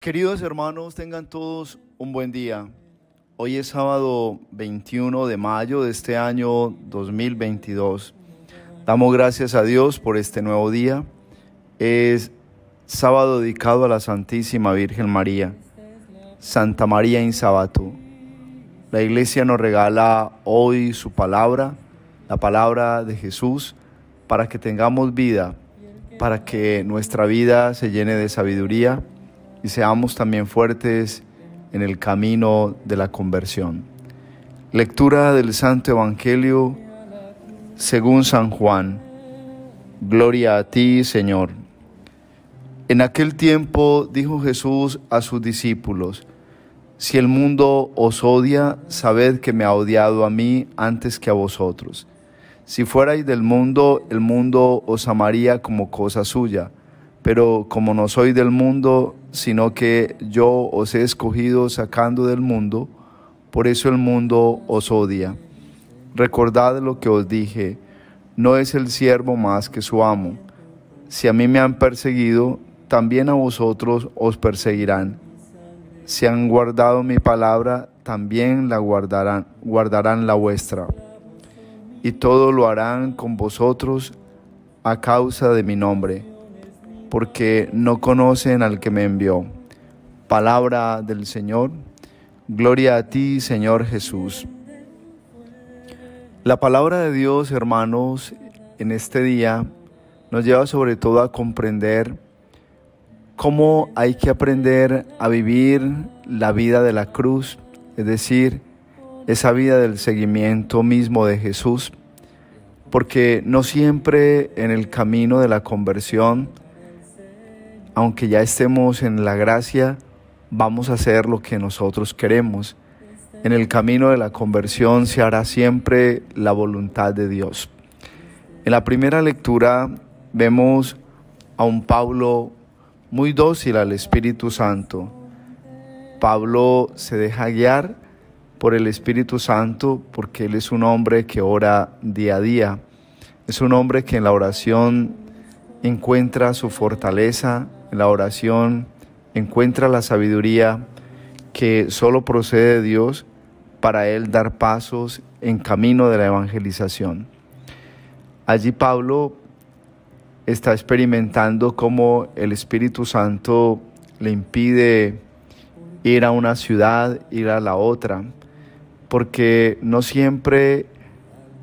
Queridos hermanos, tengan todos un buen día. Hoy es sábado 21 de mayo de este año 2022. Damos gracias a Dios por este nuevo día. Es sábado dedicado a la Santísima Virgen María, Santa María in Sabato. La Iglesia nos regala hoy su palabra, la palabra de Jesús, para que tengamos vida, para que nuestra vida se llene de sabiduría y seamos también fuertes en el camino de la conversión. Lectura del Santo Evangelio según San Juan. Gloria a ti, Señor. En aquel tiempo dijo Jesús a sus discípulos: si el mundo os odia, sabed que me ha odiado a mí antes que a vosotros. Si fuerais del mundo, el mundo os amaría como cosa suya. Pero como no soy del mundo, sino que yo os he escogido sacando del mundo, por eso el mundo os odia. Recordad lo que os dije: no es el siervo más que su amo. Si a mí me han perseguido, también a vosotros os perseguirán. Si han guardado mi palabra, también la guardarán la vuestra. Y todo lo harán con vosotros a causa de mi nombre, porque no conocen al que me envió. Palabra del Señor. Gloria a ti, Señor Jesús. La palabra de Dios, hermanos, en este día nos lleva sobre todo a comprender cómo hay que aprender a vivir la vida de la cruz, es decir, esa vida del seguimiento mismo de Jesús, porque no siempre en el camino de la conversión, aunque ya estemos en la gracia, vamos a hacer lo que nosotros queremos. En el camino de la conversión se hará siempre la voluntad de Dios. En la primera lectura vemos a un Pablo muy dócil al Espíritu Santo. Pablo se deja guiar por el Espíritu Santo porque él es un hombre que ora día a día. Es un hombre que en la oración encuentra su fortaleza, en la oración encuentra la sabiduría que solo procede de Dios para él dar pasos en camino de la evangelización. Allí Pablo está experimentando cómo el Espíritu Santo le impide ir a una ciudad, ir a la otra, porque no siempre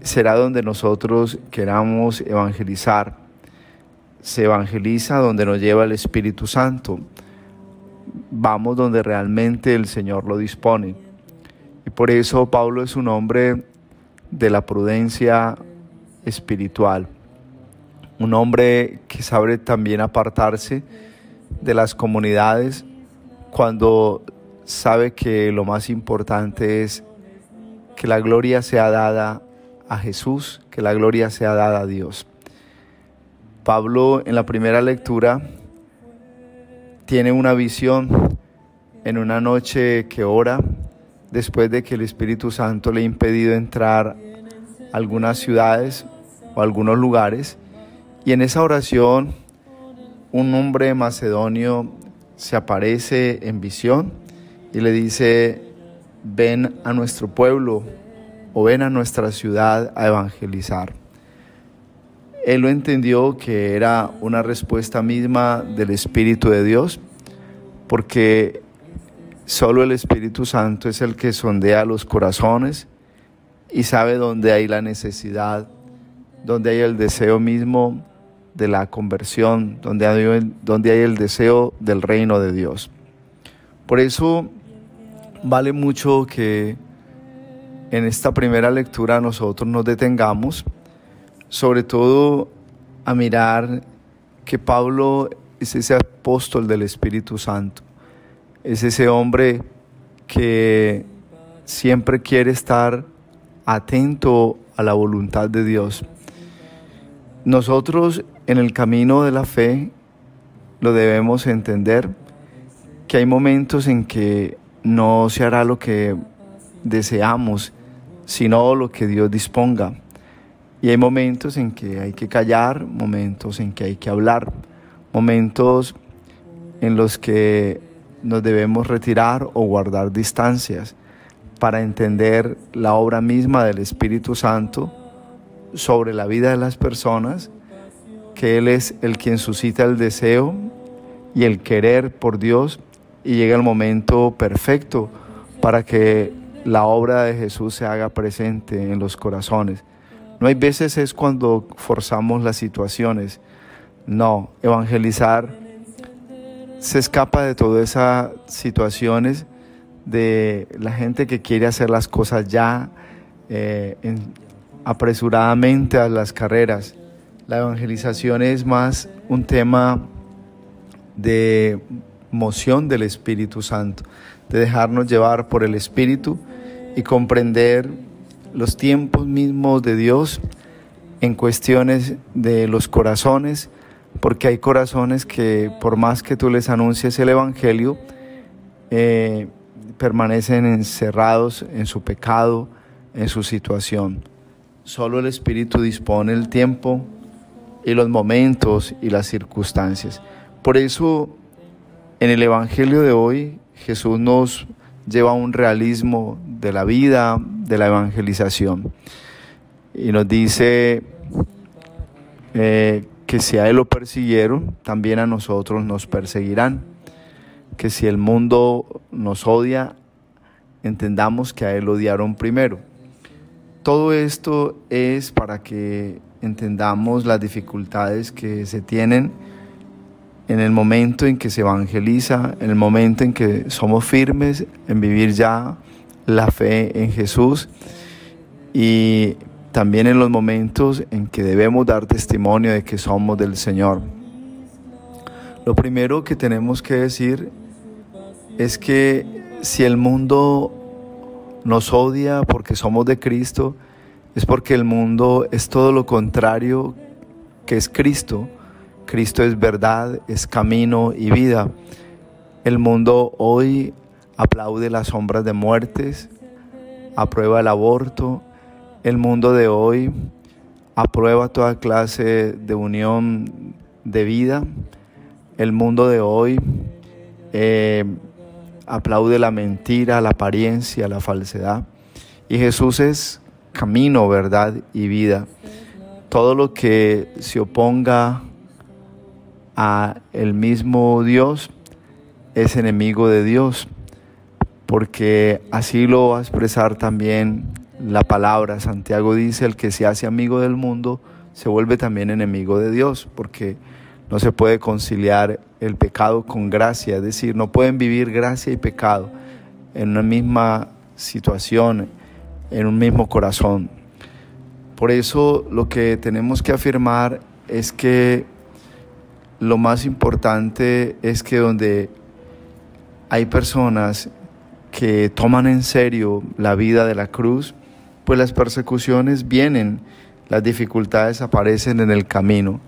será donde nosotros queramos evangelizar. Se evangeliza donde nos lleva el Espíritu Santo. Vamos donde realmente el Señor lo dispone. Y por eso Pablo es un hombre de la prudencia espiritual. Un hombre que sabe también apartarse de las comunidades cuando sabe que lo más importante es que la gloria sea dada a Jesús, que la gloria sea dada a Dios. Pablo en la primera lectura tiene una visión en una noche que ora después de que el Espíritu Santo le ha impedido entrar a algunas ciudades o algunos lugares, y en esa oración un hombre macedonio se aparece en visión y le dice: ven a nuestro pueblo o ven a nuestra ciudad a evangelizar. Él lo entendió que era una respuesta misma del Espíritu de Dios, porque solo el Espíritu Santo es el que sondea los corazones y sabe dónde hay la necesidad, dónde hay el deseo mismo de la conversión, donde hay el deseo del reino de Dios. Por eso vale mucho que en esta primera lectura nosotros nos detengamos, sobre todo a mirar que Pablo es ese apóstol del Espíritu Santo, es ese hombre que siempre quiere estar atento a la voluntad de Dios. Nosotros en el camino de la fe lo debemos entender, que hay momentos en que no se hará lo que deseamos, sino lo que Dios disponga. Y hay momentos en que hay que callar, momentos en que hay que hablar, momentos en los que nos debemos retirar o guardar distancias para entender la obra misma del Espíritu Santo sobre la vida de las personas, que Él es el quien suscita el deseo y el querer por Dios, y llega el momento perfecto para que la obra de Jesús se haga presente en los corazones. No hay veces es cuando forzamos las situaciones. No, evangelizar se escapa de todas esas situaciones de la gente que quiere hacer las cosas ya apresuradamente a las carreras. La evangelización es más un tema de moción del Espíritu Santo, de dejarnos llevar por el Espíritu y comprender los tiempos mismos de Dios en cuestiones de los corazones, porque hay corazones que por más que tú les anuncies el Evangelio, permanecen encerrados en su pecado, en su situación. Solo el Espíritu dispone el tiempo y los momentos y las circunstancias. Por eso, en el Evangelio de hoy, Jesús nos lleva a un realismo de la vida, de la evangelización. Y nos dice que si a Él lo persiguieron, también a nosotros nos perseguirán. Que si el mundo nos odia, entendamos que a Él lo odiaron primero. Todo esto es para que entendamos las dificultades que se tienen en el momento en que se evangeliza, en el momento en que somos firmes en vivir ya la fe en Jesús, y también en los momentos en que debemos dar testimonio de que somos del Señor. Lo primero que tenemos que decir es que si el mundo nos odia porque somos de Cristo, es porque el mundo es todo lo contrario que es Cristo. Cristo es verdad, es camino y vida. El mundo hoy aplaude las sombras de muertes, aprueba el aborto. El mundo de hoy aprueba toda clase de unión de vida. El mundo de hoy aplaude la mentira, la apariencia, la falsedad. Y Jesús es camino, verdad y vida. Todo lo que se oponga a el mismo Dios es enemigo de Dios, porque así lo va a expresar también la palabra. Santiago dice: el que se hace amigo del mundo se vuelve también enemigo de Dios, porque no se puede conciliar el pecado con gracia, es decir, no pueden vivir gracia y pecado en una misma situación, en un mismo corazón. Por eso lo que tenemos que afirmar es que lo más importante es que donde hay personas que toman en serio la vida de la cruz, pues las persecuciones vienen, las dificultades aparecen en el camino.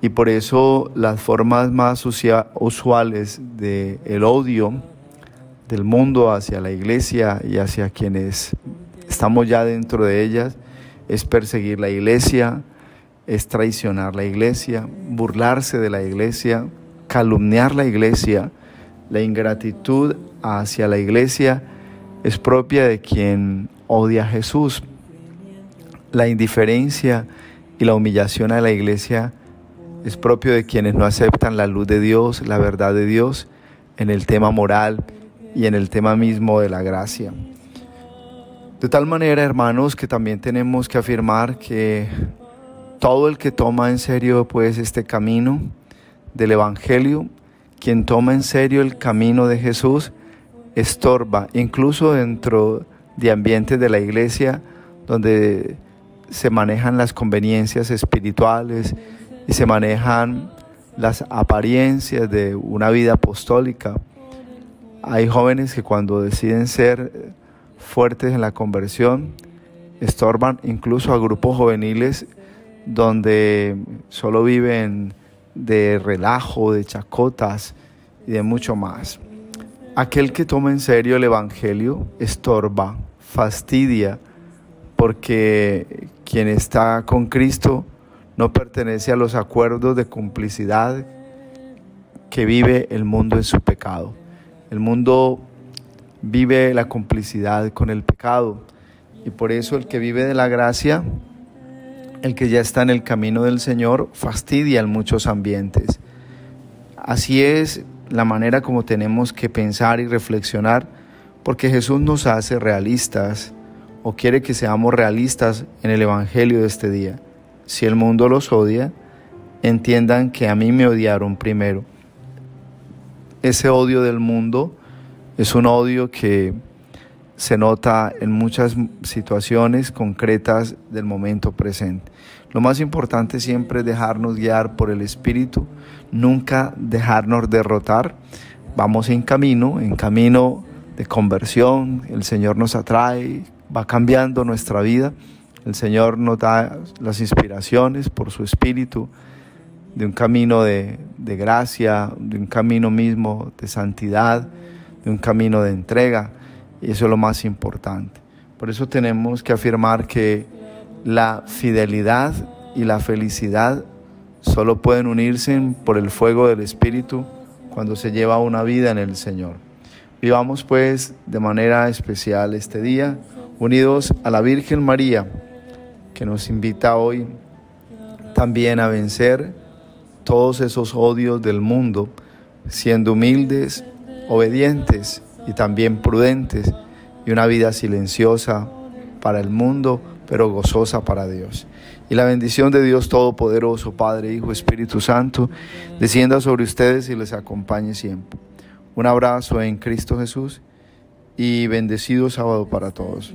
Y por eso las formas más usuales del odio del mundo hacia la iglesia y hacia quienes estamos ya dentro de ellas es perseguir la iglesia, es traicionar la iglesia, burlarse de la iglesia, calumniar la iglesia. La ingratitud hacia la iglesia es propia de quien odia a Jesús. La indiferencia y la humillación a la iglesia es propio de quienes no aceptan la luz de Dios, la verdad de Dios, en el tema moral y en el tema mismo de la gracia. De tal manera, hermanos, que también tenemos que afirmar que todo el que toma en serio pues este camino del Evangelio, quien toma en serio el camino de Jesús, estorba, incluso dentro de ambientes de la iglesia donde se manejan las conveniencias espirituales y se manejan las apariencias de una vida apostólica. Hay jóvenes que cuando deciden ser fuertes en la conversión, estorban incluso a grupos juveniles donde solo viven de relajo, de chacotas y de mucho más. Aquel que toma en serio el Evangelio estorba, fastidia, porque quien está con Cristo no pertenece a los acuerdos de complicidad que vive el mundo en su pecado. El mundo vive la complicidad con el pecado y por eso el que vive de la gracia, el que ya está en el camino del Señor, fastidia en muchos ambientes. Así es la manera como tenemos que pensar y reflexionar, porque Jesús nos hace realistas o quiere que seamos realistas en el Evangelio de este día. Si el mundo los odia, entiendan que a mí me odiaron primero. Ese odio del mundo es un odio que se nota en muchas situaciones concretas del momento presente. Lo más importante siempre es dejarnos guiar por el Espíritu, nunca dejarnos derrotar. Vamos en camino de conversión, el Señor nos atrae, va cambiando nuestra vida, el Señor nos da las inspiraciones por su Espíritu, de un camino de gracia, de un camino mismo de santidad, de un camino de entrega, y eso es lo más importante. Por eso tenemos que afirmar que la fidelidad y la felicidad solo pueden unirse por el fuego del Espíritu cuando se lleva una vida en el Señor. Vivamos pues de manera especial este día, unidos a la Virgen María, que nos invita hoy también a vencer todos esos odios del mundo, siendo humildes, obedientes y también prudentes, y una vida silenciosa para el mundo, pero gozosa para Dios. Y la bendición de Dios Todopoderoso, Padre, Hijo, Espíritu Santo, descienda sobre ustedes y les acompañe siempre. Un abrazo en Cristo Jesús y bendecido sábado para todos.